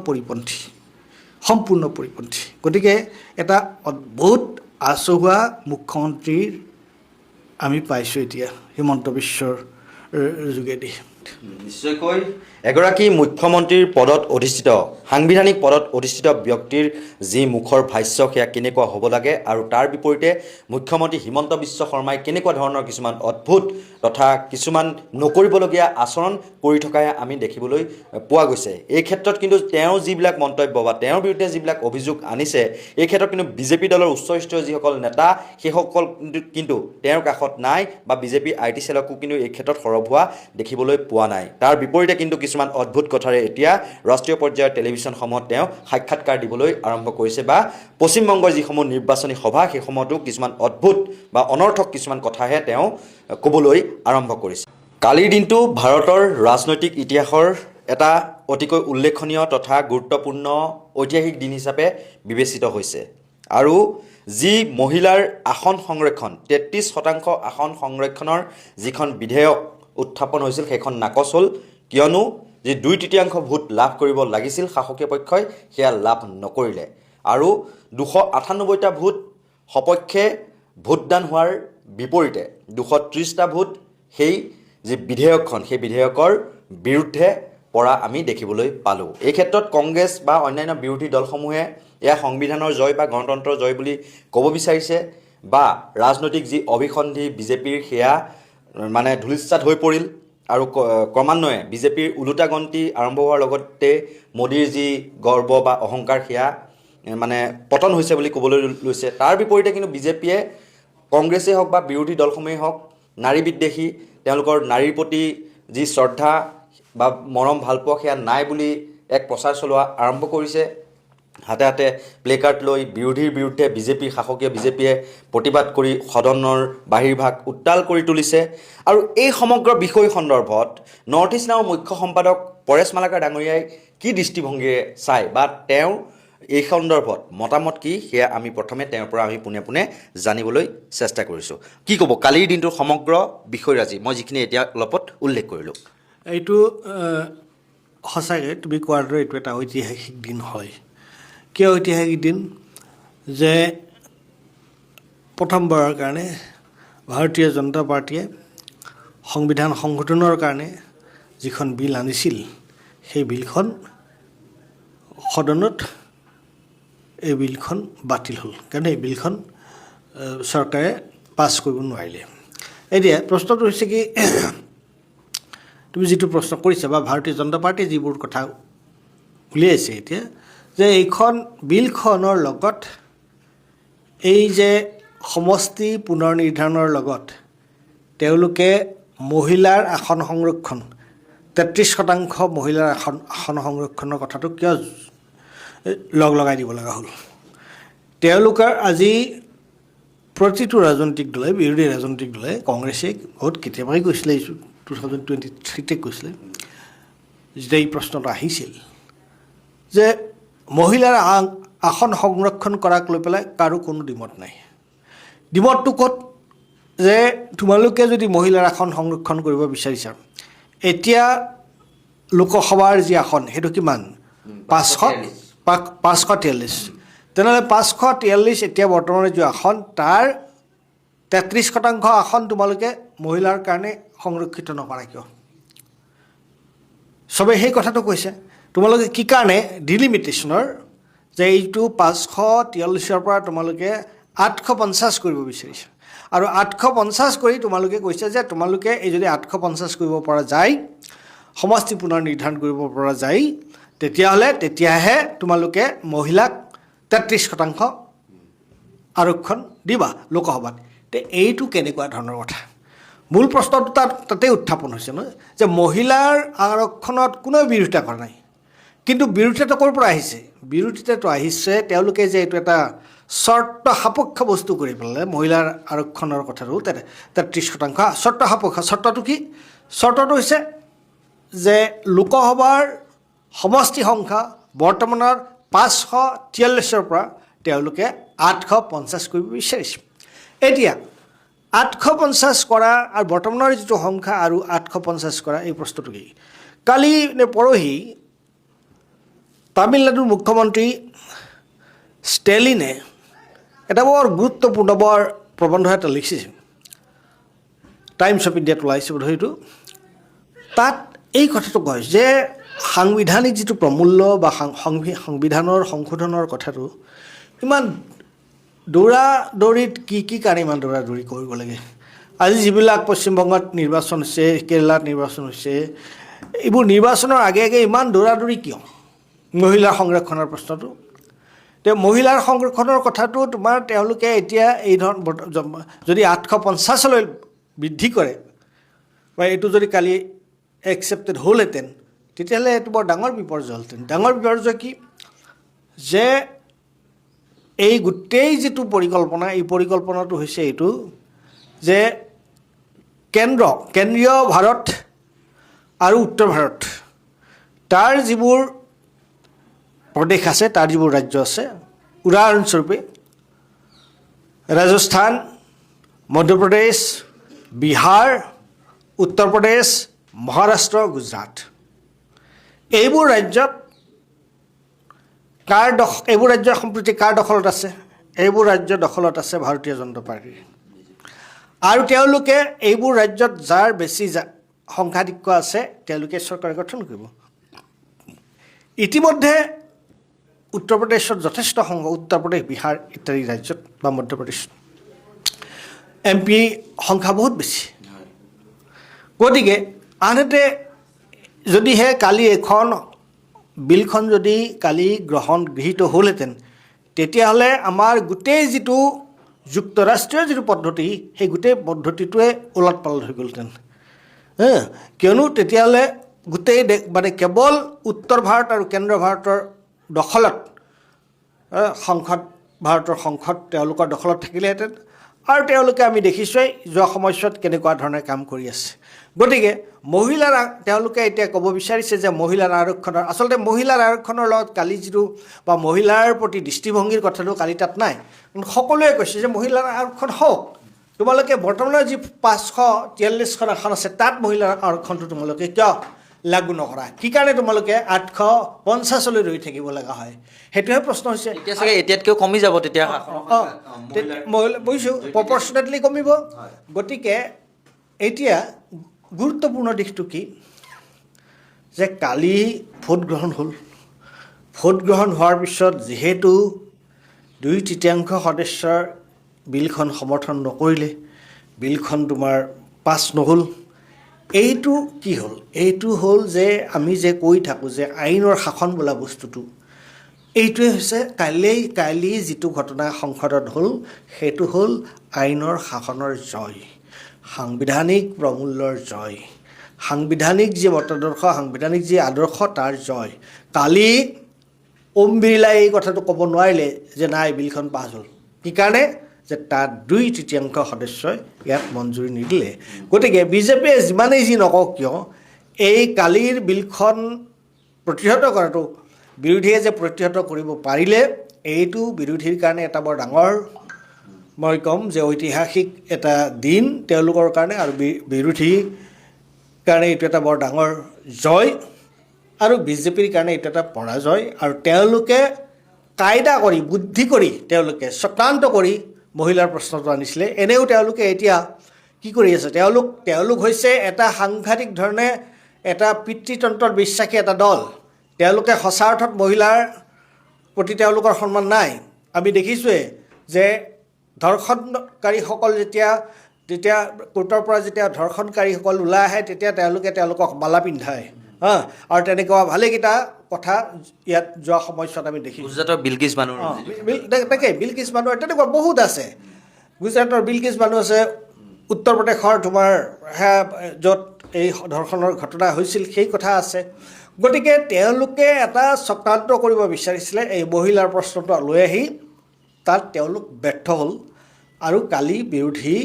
পৰিপন্থী গতিকে এটা অদ্ভুত আচহুৱা মুখ্যমন্ত্ৰীৰ আমি পাইছোঁ এতিয়া হিমন্ত বিশ্বৰ যোগেদি নিশ্চয়কৈ এগৰাকী মুখ্যমন্ত্ৰীৰ পদত অধিষ্ঠিত সাংবিধানিক পদত অধিষ্ঠিত ব্যক্তিৰ যি মুখৰ ভাষ্য সেয়া কেনেকুৱা হ'ব লাগে আৰু তাৰ বিপৰীতে মুখ্যমন্ত্ৰী হিমন্ত বিশ্ব শৰ্মাই কেনেকুৱা ধৰণৰ কিছুমান অদ্ভুত তথা কিছুমান নকৰিবলগীয়া আচৰণ কৰি থকাহে আমি দেখিবলৈ পোৱা গৈছে এই ক্ষেত্ৰত কিন্তু তেওঁ যিবিলাক মন্তব্য বা তেওঁৰ বিৰুদ্ধে যিবিলাক অভিযোগ আনিছে এই ক্ষেত্ৰত কিন্তু বিজেপি দলৰ উচ্চস্তৰীয় যিসকল নেতা সেইসকল কিন্তু তেওঁৰ কাষত নাই বা বিজেপিৰ IT চেলকো কিন্তু এই ক্ষেত্ৰত সৰব হোৱা দেখিবলৈ পোৱা নাই। তাৰ বিপৰীতে কিন্তু কিছুমান অদ্ভুত কথাৰে এতিয়া ৰাষ্ট্ৰীয় পৰ্যায়ৰ টেলিভিশ্যনসমূহত তেওঁ সাক্ষাৎকাৰ দিবলৈ আৰম্ভ কৰিছে বা পশ্চিমবংগৰ যিসমূহ নিৰ্বাচনী সভা সেইসমূহতো কিছুমান অদ্ভুত বা অনৰ্থক কিছুমান কথাহে তেওঁ ক'বলৈ আৰম্ভ কৰিছে। কালিৰ দিনটো ভাৰতৰ ৰাজনৈতিক ইতিহাসৰ এটা অতিকৈ উল্লেখনীয় তথা গুৰুত্বপূৰ্ণ ঐতিহাসিক দিন হিচাপে বিবেচিত হৈছে আৰু যি মহিলাৰ আসন সংৰক্ষণ 33% আসন সংৰক্ষণৰ যিখন বিধেয়ক উত্থাপন হৈছিল সেইখন নাকচ হ'ল, কিয়নো যি 2/3 ভোট লাভ কৰিব লাগিছিল শাসকীয় পক্ষই সেয়া লাভ নকৰিলে আৰু 298টা ভোট সপক্ষে ভোটদান হোৱাৰ বিপৰীতে 230টা ভোট সেই যি বিধেয়কখন সেই বিধেয়কৰ বিৰুদ্ধে পৰা আমি দেখিবলৈ পালোঁ। এই ক্ষেত্ৰত কংগ্ৰেছ বা অন্যান্য বিৰোধী দলসমূহে এয়া সংবিধানৰ জয় বা গণতন্ত্ৰৰ জয় বুলি ক'ব বিচাৰিছে বা ৰাজনৈতিক যি অভিসন্ধি বিজেপিৰ সেয়া মানে ধূলিসাৎ হৈ পৰিল আৰু ক্ৰমান্বয়ে বিজেপিৰ ওলোটা গন্তি আৰম্ভ হোৱাৰ লগতে মোদীৰ যি গৰ্ব বা অহংকাৰ সেয়া মানে পতন হৈছে বুলি ক'বলৈ লৈছে। তাৰ বিপৰীতে কিন্তু বিজেপিয়ে কংগ্ৰেছেই হওক বা বিৰোধী দলসমূহেই হওক নাৰী বিদ্বেষী, তেওঁলোকৰ নাৰীৰ প্ৰতি যি শ্ৰদ্ধা বা মৰম ভালপোৱা সেয়া নাই বুলি এক প্ৰচাৰ চলোৱা আৰম্ভ কৰিছে। হাতে হাতে প্লেকাৰ্ড লৈ বিৰোধীৰ বিৰুদ্ধে শাসকীয় বিজেপিয়ে প্ৰতিবাদ কৰি সদনৰ বাহিৰভাগ উত্তাল কৰি তুলিছে আৰু এই সমগ্ৰ বিষয় সন্দৰ্ভত নৰ্থ ইষ্ট নাওৰ মুখ্য সম্পাদক পৰেশ মালাকাৰ ডাঙৰীয়াই কি দৃষ্টিভংগীৰে চায় বা তেওঁ এই সন্দৰ্ভত মতামত কি সেয়া আমি প্ৰথমে তেওঁৰ পৰা আমি পোনে পোনে জানিবলৈ চেষ্টা কৰিছোঁ। কি ক'ব কালিৰ দিনটোৰ সমগ্ৰ বিষয়ৰাজি মই যিখিনি এতিয়া অলপত উল্লেখ কৰিলোঁ? এইটো সঁচাকৈ তুমি কোৱাৰ দৰে এইটো এটা ঐতিহাসিক দিন হয়। কিয় ঐতিহাসিক দিন? যে প্ৰথমবাৰৰ কাৰণে ভাৰতীয় জনতা পাৰ্টীয়ে সংবিধান সংশোধনৰ কাৰণে যিখন বিল আনিছিল সেই বিলখন সদনত এই বিলখন বাতিল হ'ল, কাৰণ এই বিলখন চৰকাৰে পাছ কৰিব নোৱাৰিলে। এতিয়া প্ৰশ্নটো হৈছে কি, তুমি যিটো প্ৰশ্ন কৰিছা বা ভাৰতীয় জনতা পাৰ্টীয়ে যিবোৰ কথা উলিয়াইছে এতিয়া, যে এইখন বিলখনৰ লগত এই যে সমষ্টি পুনৰ নিৰ্ধাৰণৰ লগত তেওঁলোকে মহিলাৰ আসন সংৰক্ষণ 33% মহিলাৰ আসন সংৰক্ষণৰ কথাটো কিয় লগাই দিব লগা হ'ল? তেওঁলোকৰ আজি প্ৰতিটো ৰাজনৈতিক দলে, বিৰোধী ৰাজনৈতিক দলে, কংগ্ৰেছে বহুত কেতিয়াবাই কৈছিলে, 2023 কৈছিলে যেতিয়া এই প্ৰশ্নটো আহিছিল যে মহিলাৰ আসন সংৰক্ষণ কৰাক লৈ পেলাই কাৰো কোনো দ্বিমত নাই। দ্বিমতটো ক'ত? যে তোমালোকে যদি মহিলাৰ আসন সংৰক্ষণ কৰিব বিচাৰিছা, এতিয়া লোকসভাৰ যি আসন সেইটো কিমান? 543। তেনেহ'লে 543 এতিয়া বৰ্তমানে যি আসন তাৰ 33% আসন তোমালোকে মহিলাৰ কাৰণে সংৰক্ষিত নকৰা কিয়? চবেই সেই কথাটো কৈছে। তোমালোকে কি কাৰণে ডিলিমিটেশ্যনৰ যে এইটো 543ৰ পৰা তোমালোকে 850 কৰিব বিচাৰিছা আৰু 850 কৰি তোমালোকে কৈছে যে তোমালোকে এই যদি 850 কৰিব পৰা যায়, সমষ্টি পুনৰ নিৰ্ধাৰণ কৰিব পৰা যায়, তেতিয়াহে তোমালোকে মহিলাক 33% আৰক্ষণ দিবা লোকসভাত। এইটো কেনেকুৱা ধৰণৰ কথা? মূল প্ৰশ্নটো তাতে উত্থাপন হৈছে নহয় যে মহিলাৰ আৰক্ষণত কোনেও বিৰোধিতা কৰা নাই, কিন্তু বিৰোধিতা ক'ৰ পৰা আহিছে? বিৰোধিতাটো আহিছে তেওঁলোকে যে এইটো এটা চৰ্ত সাপেক্ষ বস্তু কৰি পেলালে মহিলাৰ আৰক্ষণৰ কথাটো 33% চৰ্ত সাপেক্ষ। চৰ্তটো কি? চৰ্তটো হৈছে যে লোকসভাৰ সমষ্টি সংখ্যা বৰ্তমানৰ 543ৰ পৰা তেওঁলোকে 850 কৰিব বিচাৰিছে। এতিয়া 850 কৰা আৰু বৰ্তমানৰ যিটো সংখ্যা আৰু 850 কৰা, এই প্ৰশ্নটো কি? কালি নে পৰহি তামিলনাডুৰ মুখ্যমন্ত্ৰী ষ্টেলিনে এটা বৰ গুৰুত্বপূৰ্ণ বৰ প্ৰবন্ধ এটা লিখিছে, টাইমছ অফ ইণ্ডিয়াত ওলাইছে বোধহয় এইটো। তাত এই কথাটো কয় যে সাংবিধানিক যিটো প্ৰমূল্য বা সংবিধানৰ সংশোধনৰ কথাটো ইমান দৌৰাদৌৰিত কি কাৰণে ইমান দৌৰাদৌৰি কৰিব লাগে? আজি যিবিলাক পশ্চিমবংগত নিৰ্বাচন হৈছে, কেৰেলাত নিৰ্বাচন হৈছে, এইবোৰ নিৰ্বাচনৰ আগে আগে ইমান দৌৰাদৌৰি কিয়? মহিলাৰ সংৰক্ষণৰ প্ৰশ্নটো, মহিলাৰ সংৰক্ষণৰ কথাটো তোমাৰ তেওঁলোকে এতিয়া এই যদি 850লৈ বৃদ্ধি কৰে বা এইটো যদি কালি একচেপ্টেড হ'লহেঁতেন তেতিয়াহ'লে এইটো বৰ ডাঙৰ বিপৰ্যয় হ'লহেঁতেন। ডাঙৰ বিপৰ্যয় কি যে এই গোটেই যিটো পৰিকল্পনা, এই পৰিকল্পনাটো হৈছে এইটো যে কেন্দ্ৰীয় ভাৰত আৰু উত্তৰ ভাৰত তাৰ যিবোৰ প্ৰদেশ আছে, তাৰ যিবোৰ ৰাজ্য আছে, উদাহৰণস্বৰূপে ৰাজস্থান, মধ্যপ্ৰদেশ, বিহাৰ, উত্তৰ প্ৰদেশ, মহাৰাষ্ট্ৰ, গুজৰাট, এইবোৰ ৰাজ্যত এইবোৰ ৰাজ্য সম্প্ৰতি কাৰ দখলত আছে? এইবোৰ ৰাজ্য দখলত আছে ভাৰতীয় জনতা পাৰ্টীৰ। আৰু তেওঁলোকে এইবোৰ ৰাজ্যত যাৰ বেছি সংখ্যাধিক্য আছে তেওঁলোকে চৰকাৰ গঠন কৰিব। ইতিমধ্যে উত্তৰ প্ৰদেশত যথেষ্ট উত্তৰ প্ৰদেশ, বিহাৰ ইত্যাদি ৰাজ্যত বা মধ্যপ্ৰদেশ MP সংখ্যা বহুত বেছি। গতিকে আনহাতে যদিহে কালি এখন বিলখন যদি কালি গৃহীত হ'লহেঁতেন তেতিয়াহ'লে আমাৰ গোটেই যিটো যুক্তৰাষ্ট্ৰীয় যিটো পদ্ধতি সেই গোটেই পদ্ধতিটোৱে ওলট পালট হৈ গ'লহেঁতেন। কিয়নো তেতিয়াহ'লে গোটেই মানে কেৱল উত্তৰ ভাৰত আৰু কেন্দ্ৰ ভাৰতৰ দখলত ভাৰতৰ সংসদ তেওঁলোকৰ দখলত থাকিলেহেঁতেন। আৰু তেওঁলোকে আমি দেখিছোঁৱেই যোৱা সময়ছোৱাত কেনেকুৱা ধৰণে কাম কৰি আছে। গতিকে তেওঁলোকে এতিয়া ক'ব বিচাৰিছে যে মহিলাৰ আৰক্ষণৰ, আচলতে মহিলাৰ আৰক্ষণৰ লগত কালি যিটো বা মহিলাৰ প্ৰতি দৃষ্টিভংগীৰ কথাটো কালি তাত নাই। সকলোৱে কৈছে যে মহিলাৰ আৰক্ষণ হওক, তোমালোকে বৰ্তমানৰ যি 543খন আসন আছে তাত মহিলাৰ আৰক্ষণটো তোমালোকে কিয় লাগু নকৰা? কি কাৰণে তোমালোকে 850লৈ ৰৈ থাকিব লগা হয়? সেইটোহে প্ৰশ্ন হৈছে। এতিয়া চাগে এতিয়াতকৈ কমি যাব তেতিয়া বুজিছোঁ, প্ৰপৰ্চনেটলি কমিব। গতিকে এতিয়া গুৰুত্বপূৰ্ণ দিশটো কি যে কালি ভোট গ্ৰহণ হ'ল। ভোট গ্ৰহণ হোৱাৰ পিছত যিহেতু 2/3 সদস্যৰ বিলখন সমৰ্থন নকৰিলে, বিলখন তোমাৰ পাছ নহ'ল। এইটো কি হ'ল? এইটো হ'ল যে আমি যে কৈ থাকোঁ যে আইনৰ শাসন বোলা বস্তুটো, এইটোৱে হৈছে কালি যিটো ঘটনা সংসদত হ'ল সেইটো হ'ল আইনৰ শাসনৰ জয়, সাংবিধানিক প্ৰমূল্যৰ জয়, সাংবিধানিক যি মতাদৰ্শ, সাংবিধানিক যি আদৰ্শ তাৰ জয়। কালি ওম বিৰলাই এই কথাটো ক'ব নোৱাৰিলে যে নাই বিলখন পাছ হ'ল। কি কাৰণে? যে তাত 2/3 সদস্যই ইয়াত মঞ্জুৰি নিদিলে। গতিকে বিজেপিয়ে যিমানেই যি নকওক কিয় এই কালিৰ বিলখন প্ৰতিহত কৰাটো, বিৰোধীয়ে যে প্ৰতিহত কৰিব পাৰিলে, এইটো বিৰোধীৰ কাৰণে এটা বৰ ডাঙৰ, মই ক'ম যে ঐতিহাসিক এটা দিন তেওঁলোকৰ কাৰণে, আৰু বিৰোধীৰ কাৰণে এইটো এটা বৰ ডাঙৰ জয়, আৰু বিজেপিৰ কাৰণে এইটো এটা পৰাজয়। আৰু তেওঁলোকে কায়দা কৰি, বুদ্ধি কৰি, তেওঁলোকে চক্ৰান্ত কৰি মহিলাৰ প্ৰশ্নটো আনিছিলে। এনেও তেওঁলোকে এতিয়া কি কৰি আছে? তেওঁলোক হৈছে এটা সাংঘাতিক ধৰণে এটা পিতৃতন্ত্ৰত বিশ্বাসী এটা দল। তেওঁলোকে সঁচা অৰ্থত মহিলাৰ প্ৰতি তেওঁলোকৰ সন্মান নাই। আমি দেখিছোঁৱেই যে ধৰ্ষণকাৰীসকল যেতিয়া কোৰ্টৰ পৰা যেতিয়া ধৰ্ষণকাৰীসকল ওলাই আহে তেতিয়া তেওঁলোকক মালা পিন্ধায়। আৰু তেনেকুৱা ভালেকেইটা কথা ইয়াত যোৱা সময়ছোৱাত আমি দেখিছোঁ। গুজৰাটৰ বিলকিছ বানুৰ, তাকে বিলকিছ বানুৰ, তেনেকুৱা বহুত আছে। গুজৰাটৰ বিলকিছ বানু আছে, উত্তৰ প্ৰদেশৰ তোমাৰ য'ত এই ধৰ্ষণৰ ঘটনা হৈছিল সেই কথা আছে। গতিকে তেওঁলোকে এটা চক্ৰান্ত কৰিব বিচাৰিছিলে এই মহিলাৰ প্ৰশ্নটো লৈ আহি, তাত তেওঁলোক ব্যৰ্থ হ'ল। আৰু কালি বিৰোধী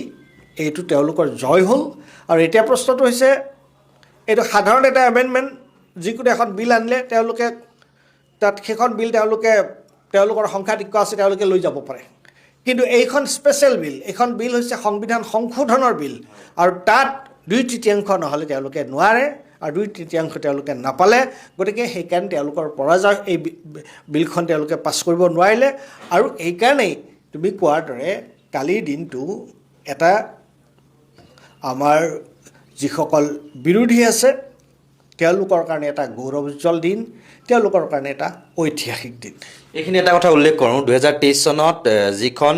এইটো তেওঁলোকৰ জয় হ'ল। আৰু এতিয়া প্ৰশ্নটো হৈছে এইটো সাধাৰণ এটা এমেণ্ডমেণ্ট, যিকোনো এখন বিল আনিলে তেওঁলোকে তাত সেইখন বিল তেওঁলোকৰ সংখ্যাধিক্য আছে তেওঁলোকে লৈ যাব পাৰে। কিন্তু এইখন স্পেচিয়েল বিল, এইখন বিল হৈছে সংবিধান সংশোধনৰ বিল, আৰু তাত 2/3 নহ'লে তেওঁলোকে নোৱাৰে, আৰু 2/3 তেওঁলোকে নাপালে। গতিকে সেইকাৰণে তেওঁলোকৰ পৰাজয়, এই বিলখন তেওঁলোকে পাছ কৰিব নোৱাৰিলে। আৰু এইকাৰণেই তুমি কোৱাৰ দৰে কালিৰ দিনটো এটা আমাৰ যিসকল বিৰোধী আছে তেওঁলোকৰ কাৰণে এটা গৌৰৱোজ্জ্বল দিন, তেওঁলোকৰ কাৰণে এটা ঐতিহাসিক দিন। এইখিনি এটা কথা উল্লেখ কৰোঁ 2023 চনত যিখন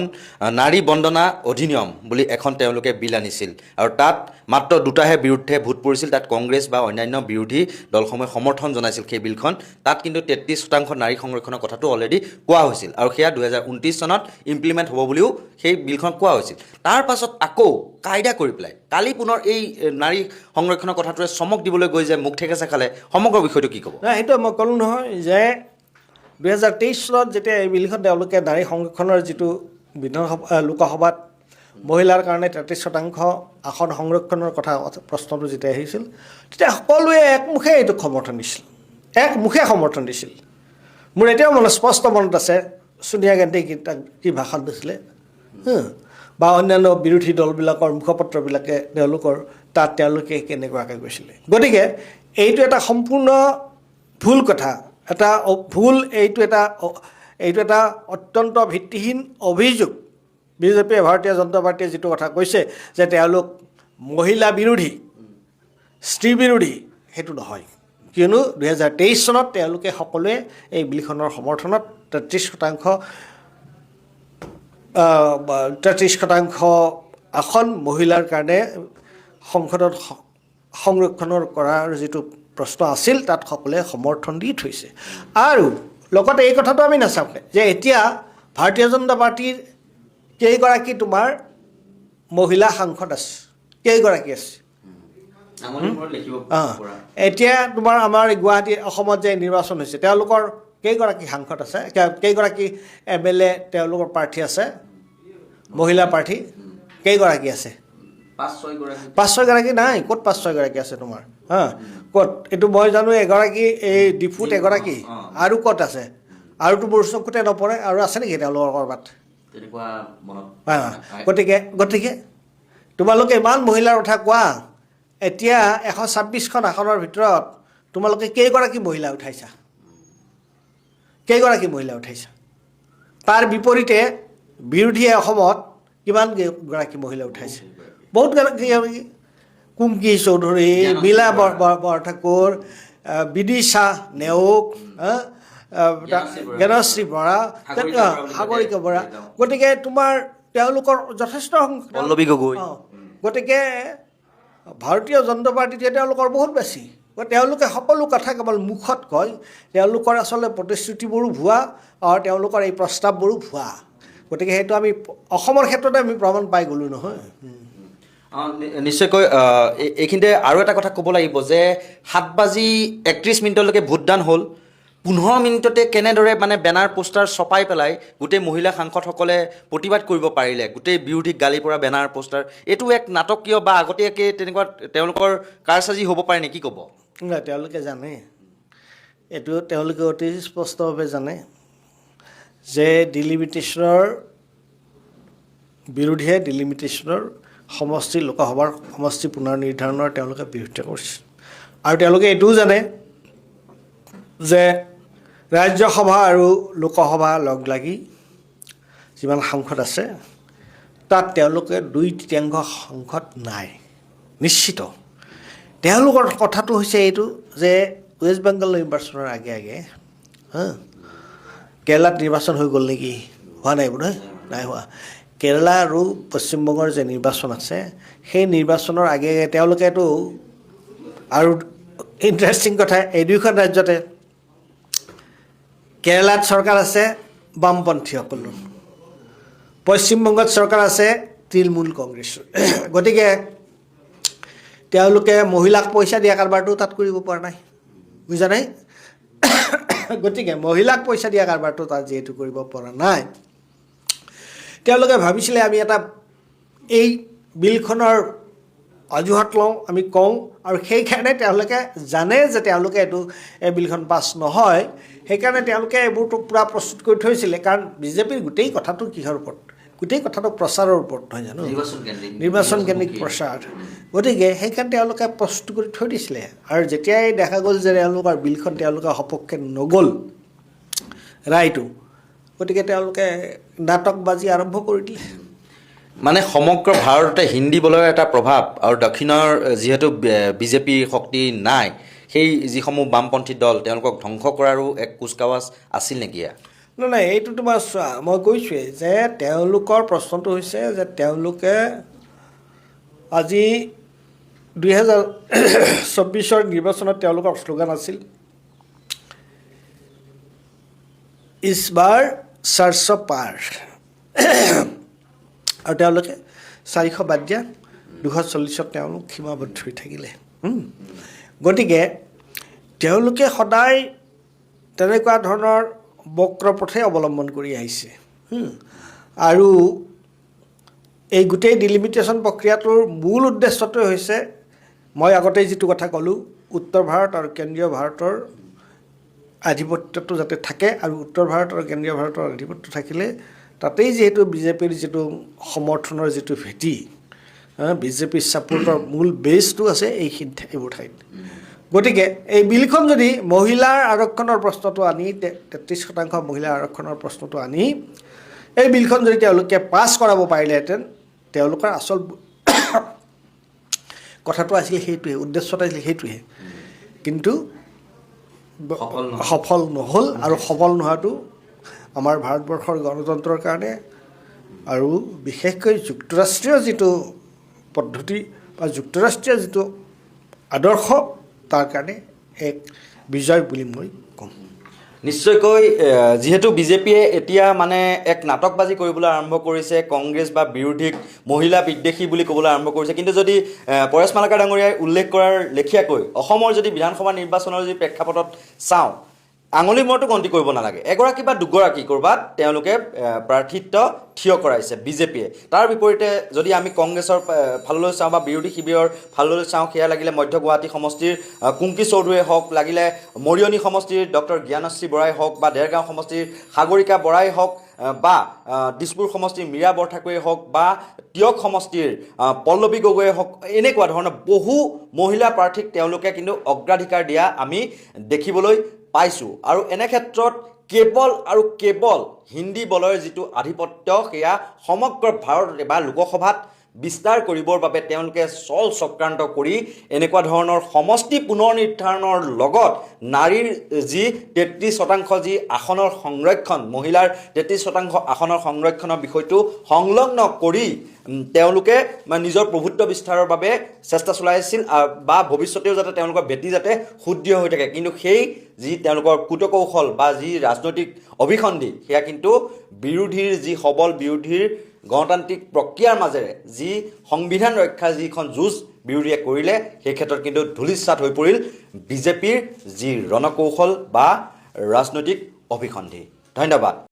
নাৰী বন্দনা অধিনিয়ম বুলি এখন তেওঁলোকে বিল আনিছিল আৰু তাত মাত্ৰ দুটাহে বিৰুদ্ধে ভোট পৰিছিল তাত কংগ্ৰেছ বা অন্যান্য বিৰোধী দলসমূহে সমৰ্থন জনাইছিল সেই বিলখন তাত কিন্তু 33% নাৰী সংৰক্ষণৰ কথাটো অলৰেডি কোৱা হৈছিল আৰু সেয়া 2029 চনত ইমপ্লিমেণ্ট হ'ব বুলিও সেই বিলখন কোৱা হৈছিল তাৰ পাছত আকৌ কায়দা কৰি পেলাই কালি পুনৰ এই নাৰী সংৰক্ষণৰ কথাটোৱে চমক দিবলৈ গৈ যে মুখ ঠেকেচা খালে সমগ্ৰ বিষয়টো কি ক'ব? নাই সেইটো মই ক'লোঁ নহয় যে 2023 চনত যেতিয়া এই বিলখন তেওঁলোকে নাৰী সংৰক্ষণৰ যিটো বিধানসভা লোকসভাত মহিলাৰ কাৰণে 33% আসন সংৰক্ষণৰ কথা প্ৰশ্নটো যেতিয়া আহিছিল তেতিয়া সকলোৱে একমুখে এইটোক সমৰ্থন দিছিল একমুখে সমৰ্থন দিছিল। মোৰ এতিয়াও স্পষ্ট মনত আছে ছোনিয়া গান্ধীয়ে কি ভাষণ দিছিলে বা অন্যান্য বিৰোধী দলবিলাকৰ মুখপত্ৰবিলাকে তেওঁলোকে কেনেকুৱাকৈ গৈছিলে। গতিকে এইটো এটা সম্পূৰ্ণ ভুল কথা এটা ভুল এইটো এটা অত্যন্ত ভিত্তিহীন অভিযোগ বিজেপিয়ে ভাৰতীয় জনতা পাৰ্টীয়ে যিটো কথা কৈছে যে তেওঁলোক মহিলা বিৰোধী স্ত্ৰী বিৰোধী সেইটো নহয় কিয়নো 2023 চনত তেওঁলোকে সকলোৱে এই বিলখনৰ সমৰ্থনত 33% আসন মহিলাৰ কাৰণে সংসদত সংৰক্ষণৰ কৰাৰ যিটো প্ৰশ্ন আছিল তাত সকলোৱে সমৰ্থন দি থৈছে। আৰু লগতে এই কথাটো আমি নাচাওঁ যে এতিয়া ভাৰতীয় জনতা পাৰ্টীৰ কেইগৰাকী তোমাৰ মহিলা সাংসদ আছে কেইগৰাকী আছে এতিয়া তোমাৰ আমাৰ গুৱাহাটী অসমত যে নিৰ্বাচন হৈছে তেওঁলোকৰ কেইগৰাকী সাংসদ আছে কেইগৰাকী MLA তেওঁলোকৰ প্ৰাৰ্থী আছে মহিলা প্ৰাৰ্থী কেইগৰাকী আছে 5-6 গৰাকী নাই ক'ত 5-6 গৰাকী আছে তোমাৰ ক'ত এইটো মই জানো এগৰাকী এই ডিপুত এগৰাকী আৰু ক'ত আছে আৰুতো মোৰ চকুতে নপৰে আৰু আছে নেকি তেওঁলোকৰ ক'ৰবাত গতিকে তোমালোকে ইমান মহিলাৰ কথা কোৱা এতিয়া 126খন আসনৰ ভিতৰত তোমালোকে কেইগৰাকী মহিলা উঠাইছা তাৰ বিপৰীতে বিৰোধীয়ে অসমত কিমানগৰাকী মহিলা উঠাইছে বহুত গৰাকী কুংকি চৌধুৰী মীলা বৰঠাকুৰ বিদিশা নেওগ জ্ঞানশ্ৰী বৰা সাগৰিকা বৰা গতিকে তোমাৰ তেওঁলোকৰ যথেষ্ট পল্লৱী গগৈ গতিকে ভাৰতীয় জনতা পাৰ্টীতে তেওঁলোকৰ বহুত বেছি তেওঁলোকে সকলো কথা কেৱল মুখত কয় তেওঁলোকৰ আচলতে প্ৰতিশ্ৰুতিবোৰো ভুৱা আৰু তেওঁলোকৰ এই প্ৰস্তাৱবোৰো ভুৱা গতিকে সেইটো আমি অসমৰ ক্ষেত্ৰতে আমি প্ৰমাণ পাই গ'লোঁ নহয়। নিশ্চয়কৈ এইখিনিতে আৰু এটা কথা ক'ব লাগিব যে 7:31 ভোটদান হ'ল 15 মিনিটতে কেনেদৰে মানে বেনাৰ পোষ্টাৰ ছপাই পেলাই গোটেই মহিলা সাংসদসকলে প্ৰতিবাদ কৰিব পাৰিলে গোটেই বিৰোধীক গালি পৰা বেনাৰ পোষ্টাৰ এইটো এক নাটকীয় বা আগতীয়াকৈ তেনেকুৱা তেওঁলোকৰ কাৰসাজি হ'ব পাৰে নেকি ক'ব? নাই তেওঁলোকে জানে এইটো তেওঁলোকে অতি স্পষ্টভাৱে জানে যে ডিলিমিটেশ্যনৰ বিৰোধীয়ে ডিলিমিটেশ্যনৰ সমষ্টি লোকসভাৰ সমষ্টি পুনৰ নিৰ্ধাৰণৰ তেওঁলোকে বিৰোধিতা কৰিছে আৰু তেওঁলোকে এইটোও জানে যে ৰাজ্যসভা আৰু লোকসভা লগ লাগি যিমান সাংসদ আছে তাত তেওঁলোকে 2/3 সাংসদ নাই নিশ্চিত। তেওঁলোকৰ কথাটো হৈছে এইটো যে ৱেষ্ট বেংগল নিৰ্বাচনৰ আগে আগে কেৰেলাত নিৰ্বাচন হৈ গ'ল নেকি হোৱা নাই বোধহয় নাই হোৱা কেৰেলা আৰু পশ্চিমবংগৰ যে নিৰ্বাচন আছে সেই নিৰ্বাচনৰ আগে আগে তেওঁলোকেতো আৰু ইণ্টাৰেষ্টিং কথা এই দুয়োখন ৰাজ্যতে কেৰেলাত চৰকাৰ আছে বামপন্থীসকলৰ পশ্চিমবংগত চৰকাৰ আছে তৃণমূল কংগ্ৰেছৰ গতিকে তেওঁলোকে মহিলাক পইচা দিয়া কাৰবাৰটো তাত কৰিব পৰা নাই বুজা নাই গতিকে মহিলাক পইচা দিয়া কাৰবাৰটো তাত যিহেতু কৰিব পৰা নাই তেওঁলোকে ভাবিছিলে আমি এটা এই বিলখনৰ অজুহাত লওঁ আমি কওঁ আৰু সেইকাৰণে তেওঁলোকে জানে যে তেওঁলোকে এই বিলখন পাছ নহয় সেইকাৰণে তেওঁলোকে এইবোৰটো পূৰা প্ৰস্তুত কৰি থৈছিলে কাৰণ বিজেপিৰ গোটেই কথাটো কিহৰ ওপৰত গোটেই কথাটো প্ৰচাৰৰ ওপৰত নহয় জানো নিৰ্বাচন কেন্দ্ৰিক প্ৰচাৰ গতিকে সেইকাৰণে তেওঁলোকে প্ৰস্তুত কৰি থৈ দিছিলে আৰু যেতিয়াই দেখা গ'ল যে তেওঁলোকৰ বিলখন তেওঁলোকে সপক্ষে নগ'ল ৰায়টো গতিকে তেওঁলোকে নাটকবাজি আৰম্ভ কৰি দিলে মানে সমগ্ৰ ভাৰততে হিন্দী বলৰ এটা প্ৰভাৱ আৰু দক্ষিণৰ যিহেতু বিজেপিৰ শক্তি নাই সেই যিসমূহ বামপন্থী দল তেওঁলোকক ধ্বংস কৰাৰো এক কুচকাৱাজ আছিল নেকি? নাই এইটো তোমাৰ চোৱা, মই কৈছোঁৱেই যে তেওঁলোকৰ প্ৰশ্নটো হৈছে যে তেওঁলোকে আজি 2024 নিৰ্বাচনত তেওঁলোকৰ শ্লোগান আছিল ইছ বাৰ 400 পাৰ, আৰু তেওঁলোকে 400 বাদ দিয়া 240ত তেওঁলোক সীমাবদ্ধ হৈ থাকিলে। গতিকে তেওঁলোকে সদায় তেনেকুৱা ধৰণৰ বক্ৰপথে অৱলম্বন কৰি আহিছে। আৰু এই গোটেই ডিলিমিটেশ্যন প্ৰক্ৰিয়াটোৰ মূল উদ্দেশ্যটোৱে হৈছে, মই আগতেই যিটো কথা ক'লোঁ, উত্তৰ ভাৰত আৰু কেন্দ্ৰীয় ভাৰতৰ আধিপত্যটো যাতে থাকে, আৰু উত্তৰ ভাৰত আৰু কেন্দ্ৰীয় ভাৰতৰ আধিপত্য থাকিলে তাতেই যিহেতু বিজেপিৰ যিটো সমৰ্থনৰ যিটো ভেটি, বিজেপিৰ ছাপোৰ্টৰ মূল বেছটো আছে এইবোৰ ঠাইত। গতিকে এই বিলখন যদি মহিলাৰ আৰক্ষণৰ প্ৰশ্নটো আনি 33% মহিলাৰ আৰক্ষণৰ প্ৰশ্নটো আনি এই বিলখন যদি তেওঁলোকে পাছ কৰাব পাৰিলেহেঁতেন, তেওঁলোকৰ আচল কথাটো আছিল সেইটোৱে, উদ্দেশ্যটো আছিল সেইটোৱে। কিন্তু সফল নহ'ল, আৰু সফল নোহোৱাটো আমাৰ ভাৰতবৰ্ষৰ গণতন্ত্ৰৰ কাৰণে আৰু বিশেষকৈ যুক্তৰাষ্ট্ৰীয় যিটো পদ্ধতি বা যুক্তৰাষ্ট্ৰীয় যিটো আদৰ্শ, তাৰ কাৰণে এক বিজয় বুলি মই ক'ম। নিশ্চয়কৈ যিহেতু বিজেপিয়ে এতিয়া মানে এক নাটকবাজি কৰিবলৈ আৰম্ভ কৰিছে, কংগ্ৰেছ বা বিৰোধীক মহিলা বিদ্বেষী বুলি ক'বলৈ আৰম্ভ কৰিছে, কিন্তু যদি পৰেশ মালাকাৰ ডাঙৰীয়াই উল্লেখ কৰাৰ লেখীয়াকৈ অসমৰ যদি বিধানসভা নিৰ্বাচনৰ যদি প্ৰেক্ষাপটত চাওঁ, আঙুলি মূৰতো গন্তি কৰিব নালাগে, এগৰাকী বা দুগৰাকী ক'ৰবাত তেওঁলোকে প্ৰাৰ্থিত্ব থিয় কৰাইছে বিজেপিয়ে। তাৰ বিপৰীতে যদি আমি কংগ্ৰেছৰ ফাললৈ চাওঁ বা বিৰোধী শিবিৰৰ ফাললৈ চাওঁ, সেয়া লাগিলে মধ্য গুৱাহাটী সমষ্টিৰ কুংকি চৌধুৰীয়ে হওক, লাগিলে মৰিয়নি সমষ্টিৰ ডক্টৰ জ্ঞানশ্ৰী বৰাই হওক, বা দেৰগাঁও সমষ্টিৰ সাগৰিকা বৰাই হওক, বা দিছপুৰ সমষ্টিৰ মীৰা বৰঠাকুৰে হওক, বা টিয়ক সমষ্টিৰ পল্লৱী গগৈয়ে হওক, এনেকুৱা ধৰণৰ বহু মহিলা প্ৰাৰ্থীক তেওঁলোকে কিন্তু অগ্ৰাধিকাৰ দিয়া আমি দেখিবলৈ পাইছোঁ। আৰু এনে ক্ষেত্ৰত কেৱল আৰু কেৱল হিন্দী বলৰ যিটো আধিপত্য, সেয়া সমগ্ৰ ভাৰত বা লোকসভাত বিস্তাৰ কৰিবৰ বাবে তেওঁলোকে চল চক্ৰান্ত কৰি এনেকুৱা ধৰণৰ সমষ্টি পুনৰ নিৰ্ধাৰণৰ লগত নাৰীৰ যি 33% যি আসনৰ সংৰক্ষণ, মহিলাৰ 33% আসনৰ সংৰক্ষণৰ বিষয়টো সংলগ্ন কৰি তেওঁলোকে নিজৰ প্ৰভুত্ব বিস্তাৰৰ বাবে চেষ্টা চলাইছিল, বা ভৱিষ্যতেও যাতে তেওঁলোকৰ ভেটি যাতে সুদৃঢ় হৈ থাকে। কিন্তু সেই যি তেওঁলোকৰ কুটকৌশল বা যি ৰাজনৈতিক অভিসন্ধি, সেয়া কিন্তু বিৰোধীৰ যি সবল বিৰোধীৰ গণতান্ত্ৰিক প্ৰক্ৰিয়াৰ মাজেৰে যি সংবিধান ৰক্ষাৰ যিখন যুঁজ বিৰোধীয়ে কৰিলে, সেই ক্ষেত্ৰত কিন্তু ধূলিসাৎ হৈ পৰিল বিজেপিৰ যি ৰণকৌশল বা ৰাজনৈতিক অভিসন্ধি। ধন্যবাদ।